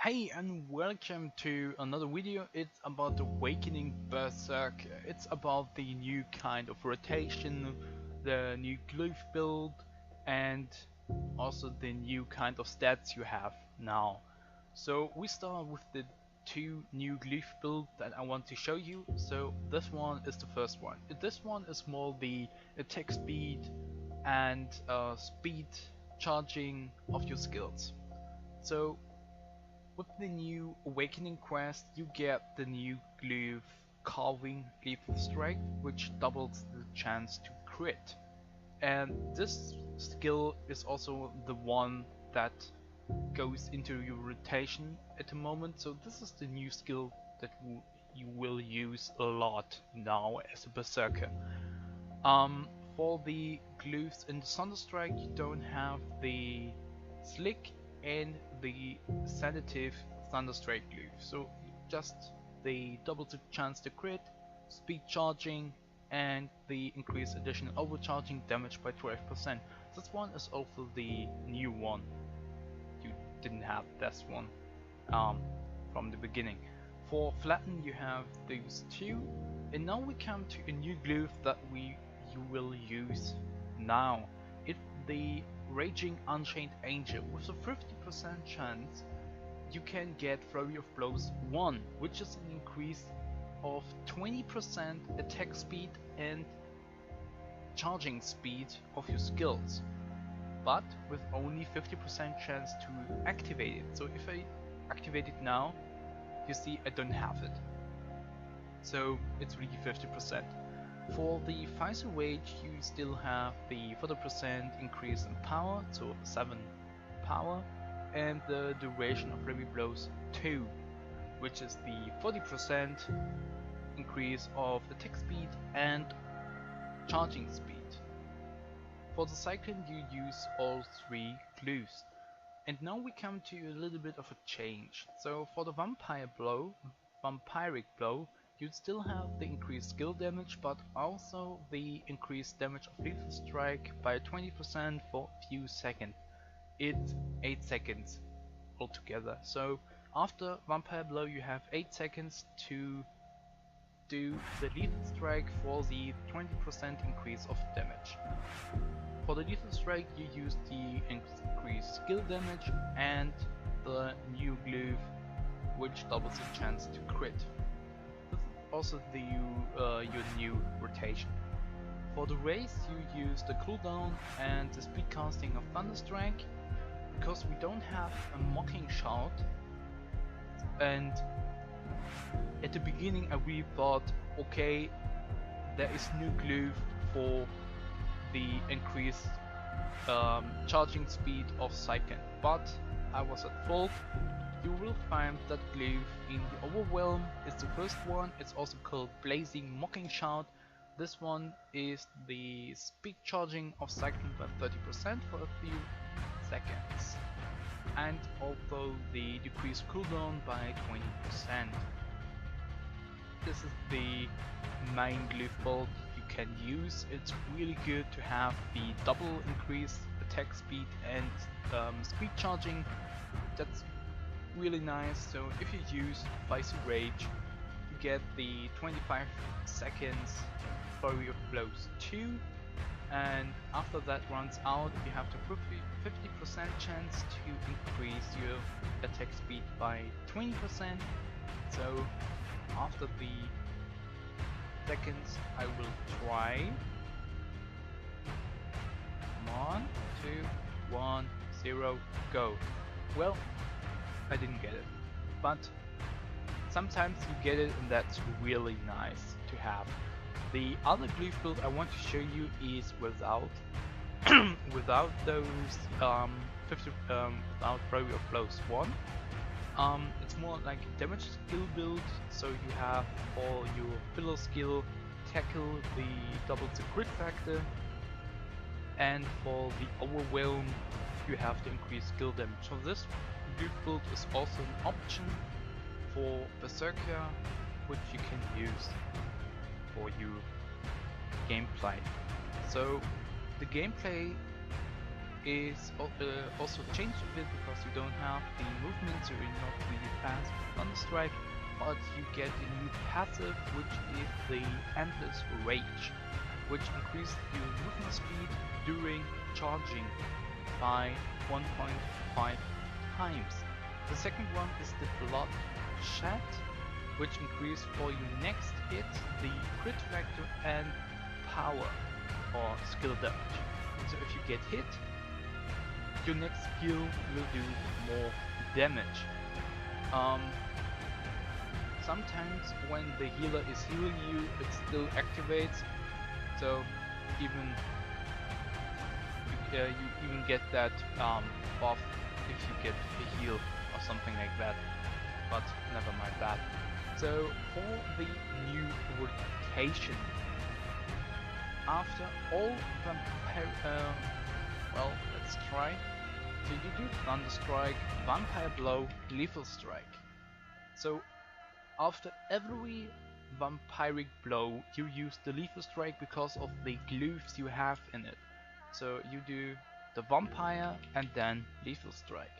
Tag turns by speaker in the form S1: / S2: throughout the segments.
S1: Hey and welcome to another video. It's about Awakening Berserker. It's about the new kind of rotation, the new Glyph build, and also the new kind of stats you have now. So we start with the two new Glyph builds that I want to show you. So this one is the first one. This one is more the attack speed and speed charging of your skills. So with the new Awakening quest, you get the new Glyph carving Glyph strike, which doubles the chance to crit. And this skill is also the one that goes into your rotation at the moment, so this is the new skill that you will use a lot now as a Berserker. For the Glyphs in the Thunderstrike, you don't have the Slick and the sedative Thunderstrike Glyph, so just the double chance to crit, speed charging, and the increased additional overcharging damage by 12%. This one is also the new one. You didn't have this one from the beginning. For Flatten you have those two, and now we come to a new Glyph that you will use now. It's the Raging Unchained Angel. With a 50% chance you can get Flurry of Blows 1, which is an increase of 20% attack speed and charging speed of your skills, but with only 50% chance to activate it. So if I activate it now, you see I don't have it, so it's really 50%. For the Visor Rage you still have the 40% increase in power, so 7 power, and the duration of Flurry Blows 2, which is the 40% increase of attack speed and charging speed. For the Cyclone you use all 3 glyphs. And now we come to a little bit of a change. So for the Vampiric Blow, you still have the increased skill damage, but also the increased damage of lethal strike by 20% for a few seconds. It's 8 seconds altogether. So after Vampiric Blow you have 8 seconds to do the lethal strike for the 20% increase of damage. For the lethal strike you use the increased skill damage and the new Glyph, which doubles the chance to crit. This is also the your new rotation. For the Raze you use the cooldown and the speed casting of Thunderstrike, because we don't have a mocking shout, and at the beginning I really thought, okay, there is new Glyph for the increased charging speed of Cyclone, but I was at fault. You will find that Glyph in the Overwhelm is the first one. It's also called Blazing Mocking Shout. This one is the speed charging of Cyclone by 30% for a few seconds, and also the decreased cooldown by 20%. This is the main Glyph build you can use. It's really good to have the double increase attack speed and speed charging. That's really nice. So if you use Visor Rage, you get the 25 seconds Flurry of Blows 2, and after that runs out you have the 50% chance to increase your attack speed by 20%. So after the seconds I will try. Come on, 2, 1, 0, go. Well, I didn't get it, but sometimes you get it, and that's really nice to have. The other Glyph build I want to show you is without without those without Flurry of Blows 1. It's more like a damage skill build, so you have all your filler skill, tackle, the double the crit factor, and for the Overwhelm you have to increase skill damage. So this Glyph build is also an option for Berserker, which you can use for your gameplay. So the gameplay is also changed a bit because you don't have the movement, so you're not really fast with Thunderstrike, but you get a new passive, which is the Endless Rage, which increases your movement speed during charging by 1.5 times. The second one is the Blood Shed, which increases for your next hit the crit factor and power or skill damage. So if you get hit, your next skill will do more damage. Sometimes when the healer is healing you, it still activates, so you even get that buff if you get a heal or something like that, but never mind that. So for the new rotation, after all well, let's try. So you do Thunderstrike, Vampire Blow, Lethal Strike. So after every Vampiric Blow you use the Lethal Strike because of the glyphs you have in it. So you do the Vampire and then Lethal Strike.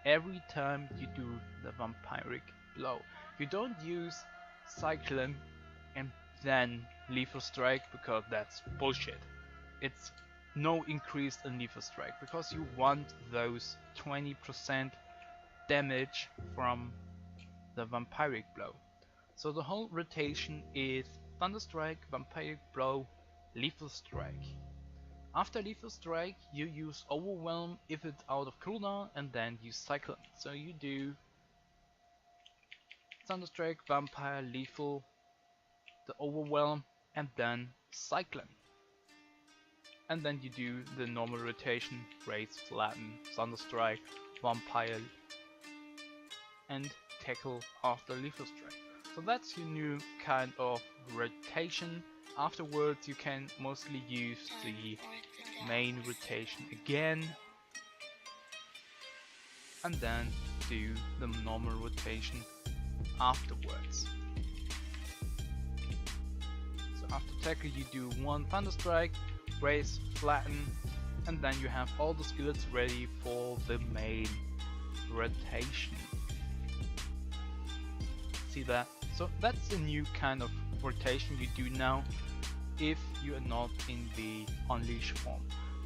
S1: Every time you do the Vampiric Blow. You don't use Cyclone and then Lethal Strike because that's bullshit. It's no increase in Lethal Strike because you want those 20% damage from the Vampiric Blow. So the whole rotation is Thunderstrike, Vampiric Blow, Lethal Strike. After Lethal Strike you use Overwhelm if it's out of cooldown, and then use Cyclone. So you do Thunderstrike, Vampire, Lethal, the Overwhelm, and then Cyclone. And then you do the normal rotation, Raze, Flatten, Thunderstrike, Vampire, and tackle after Lethal Strike. So that's your new kind of rotation. Afterwards you can mostly use the main rotation again, and then do the normal rotation afterwards. So after tackle you do one Thunderstrike, Raze, Flatten, and then you have all the skills ready for the main rotation. See that? So that's the new kind of rotation you do now if you are not in the Unleash form.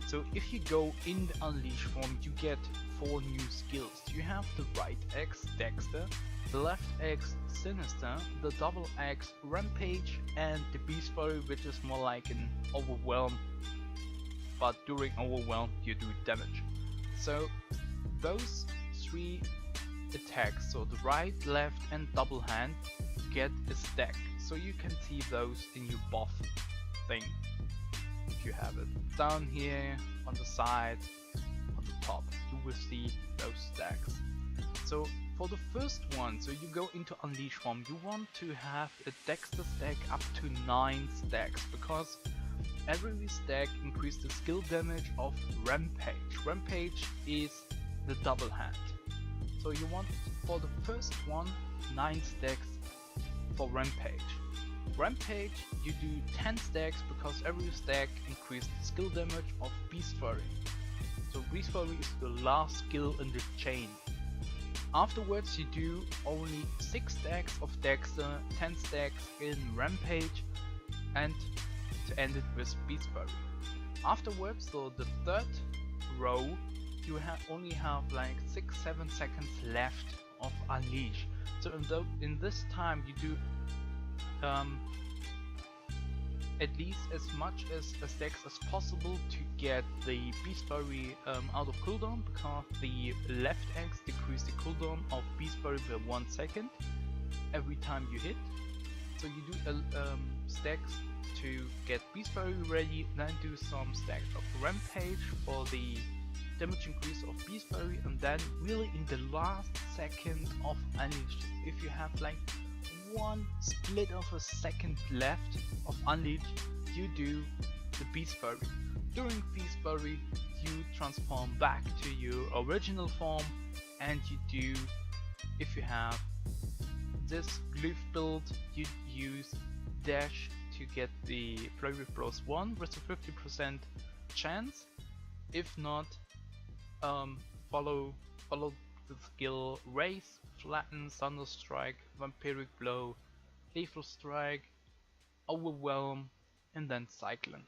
S1: So if you go in the Unleash form you get 4 new skills. You have the right X, Dexter, the left X, Sinister, the double X, Rampage, and the Beast Fury, which is more like an Overwhelm, but during Overwhelm you do damage. So those 3 attacks, so the right, left and double hand, get a stack. So you can see those in your buff thing. If you have it down here, on the side, on the top, you will see those stacks. So for the first one, so you go into Unleash form, you want to have a Dexter stack up to 9 stacks, because every stack increases the skill damage of Rampage. Rampage is the double hand. So you want for the first one 9 stacks for Rampage. Rampage you do 10 stacks because every stack increases the skill damage of Beast Fury. So Beast Fury is the last skill in the chain. Afterwards you do only 6 stacks of Dexter, 10 stacks in Rampage, and to end it with Beast Fury. Afterwards, so the third row, you only have like 6-7 seconds left of Unleash. So in this time you do at least as much as stacks as possible to get the Beast Fury out of cooldown, because the left X decreases the cooldown of Beast Fury by 1 second every time you hit. So you do stacks to get Beast Fury ready, then do some stacks of Rampage for the damage increase of Beast Fury, and then really in the last second of Unleash, if you have like 1 split of a second left of Unleash, you do the Beast Fury. During Beast Fury you transform back to your original form, and you do, if you have this Glyph build, you use dash to get the Flurry of Blows 1 with a 50% chance, If not, follow the skill Raze, Flatten, Thunderstrike, Vampiric Blow, Lethal Strike, Overwhelm, and then Cyclone.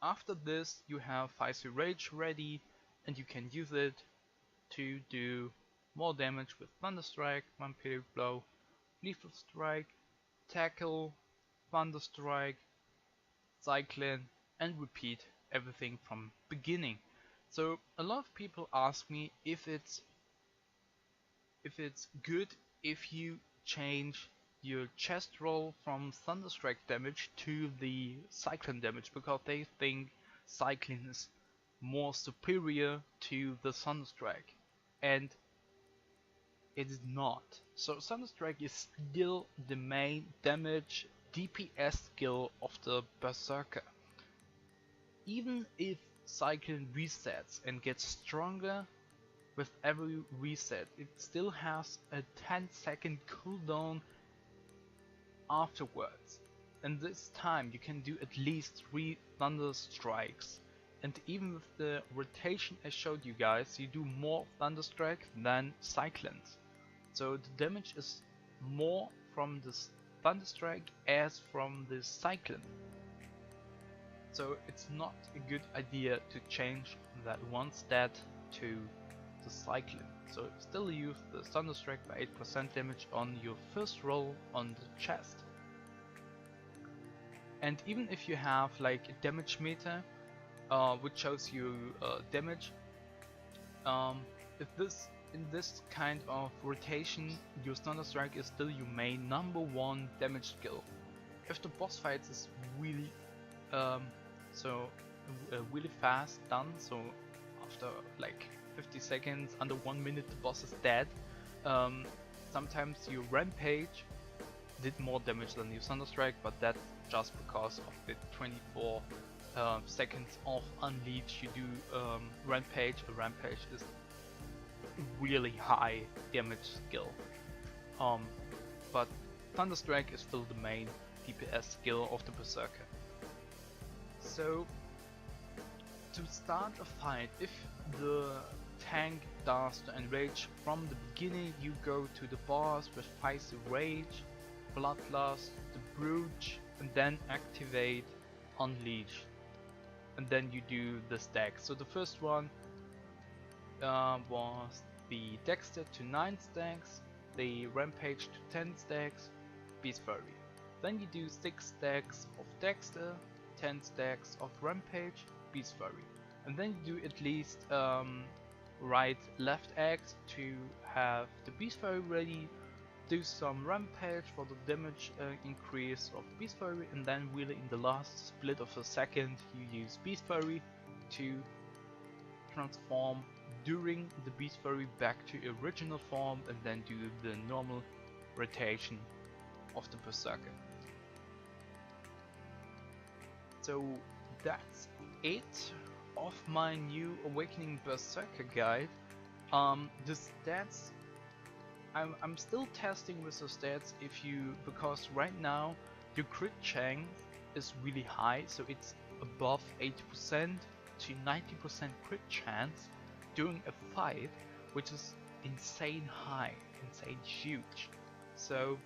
S1: After this you have Feisty Rage ready, and you can use it to do more damage with Thunderstrike, Vampiric Blow, Lethal Strike, Tackle, Thunderstrike, Cyclone, and repeat everything from beginning. So a lot of people ask me if it's good if you change your chest roll from Thunderstrike damage to the Cyclone damage, because they think Cyclone is more superior to the Thunderstrike, and it is not. So Thunderstrike is still the main damage DPS skill of the Berserker. Even if Cyclone resets and gets stronger with every reset, it still has a 10-second cooldown afterwards. And this time you can do at least 3 Thunder Strikes. And even with the rotation I showed you guys, you do more Thunder Strike than Cyclones. So the damage is more from the Thunder Strike as from the Cyclone. So it's not a good idea to change that one stat to the Cyclone. So still use the Thunderstrike by 8% damage on your first roll on the chest. And even if you have like a damage meter which shows you damage, in this kind of rotation your Thunderstrike is still your main #1 damage skill. If the boss fights is really really fast done, so after like 50 seconds, under 1 minute the boss is dead, sometimes your Rampage did more damage than your Thunderstrike, but that's just because of the 24 seconds of Unleash you do Rampage. A Rampage is really high damage skill, but Thunderstrike is still the main DPS skill of the Berserker. So to start a fight, if the tank does the enrage from the beginning, you go to the boss with Feisty Rage, Bloodlust, the Brooch, and then activate Unleash, and then you do the stacks. So the first one was the Dexter to 9 stacks, the Rampage to 10 stacks, Beast Fury. Then you do 6 stacks of Dexter, 10 stacks of Rampage, Beast Fury. And then you do at least right left X to have the Beast Fury ready, do some Rampage for the damage increase of Beast Fury, and then really in the last split of a second you use Beast Fury to transform during the Beast Fury back to original form, and then do the normal rotation of the Berserker. So that's it of my new Awakening Berserker guide. The stats, I'm still testing with the stats because right now your crit chance is really high, so it's above 80% to 90% crit chance during a fight, which is insane high, insane huge. So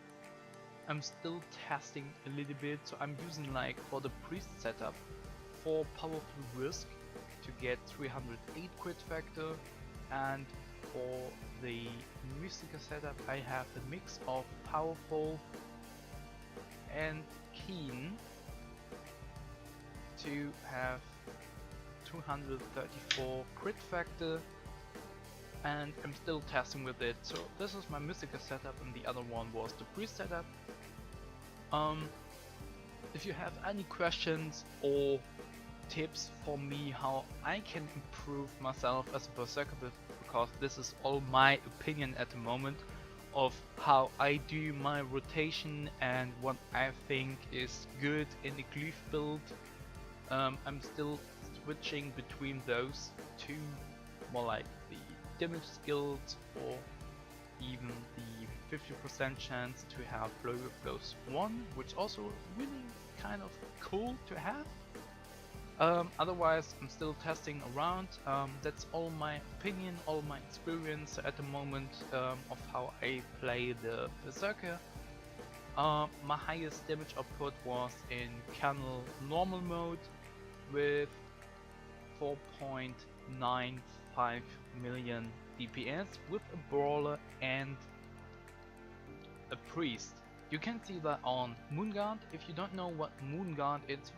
S1: I'm still testing a little bit, so I'm using like for the priest setup 4 powerful risk to get 308 crit factor, and for the Mystica setup I have a mix of powerful and keen to have 234 crit factor, and I'm still testing with it. So this is my Mystica setup, and the other one was the priest setup. If you have any questions or tips for me how I can improve myself as a Berserker, because this is all my opinion at the moment of how I do my rotation and what I think is good in the Glyph build. I'm still switching between those two, more like the damage skills or even the 50% chance to have Blow with Blows 1, which also really kind of cool to have. Otherwise, I'm still testing around. That's all my opinion, all my experience at the moment of how I play the Berserker. My highest damage output was in Kernel normal mode with 4.95 million DPS with a brawler and a priest. You can see that on Moonguard. If you don't know what Moonguard is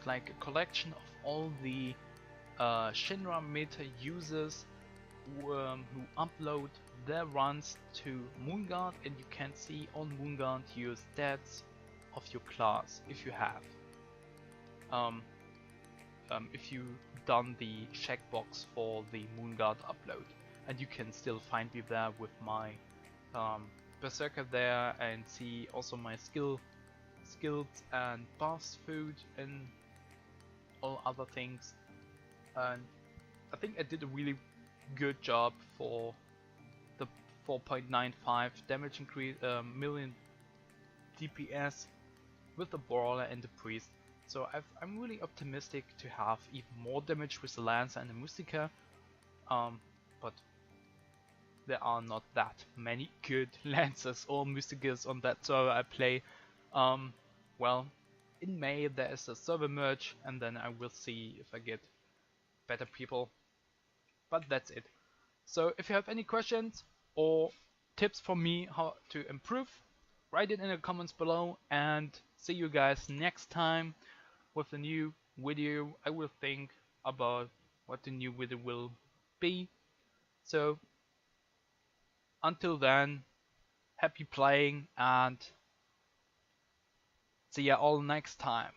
S1: like a collection of all the Shinra meta users who upload their runs to Moonguard, and you can see on Moonguard your stats of your class if you have. If you done the checkbox for the Moonguard upload, and you can still find me there with my Berserker there, and see also my skills and buffs, food, and all other things. And I think I did a really good job for the 4.95 damage increase, million DPS with the brawler and the priest. So I'm really optimistic to have even more damage with the Lancer and the Mystica, but there are not that many good Lancers or Mysticas on that server I play. Well, in May there is a server merge, and then I will see if I get better people. But that's it. So if you have any questions or tips for me how to improve, write it in the comments below, and see you guys next time with a new video. I will think about what the new video will be. So until then, happy playing, and see ya all next time.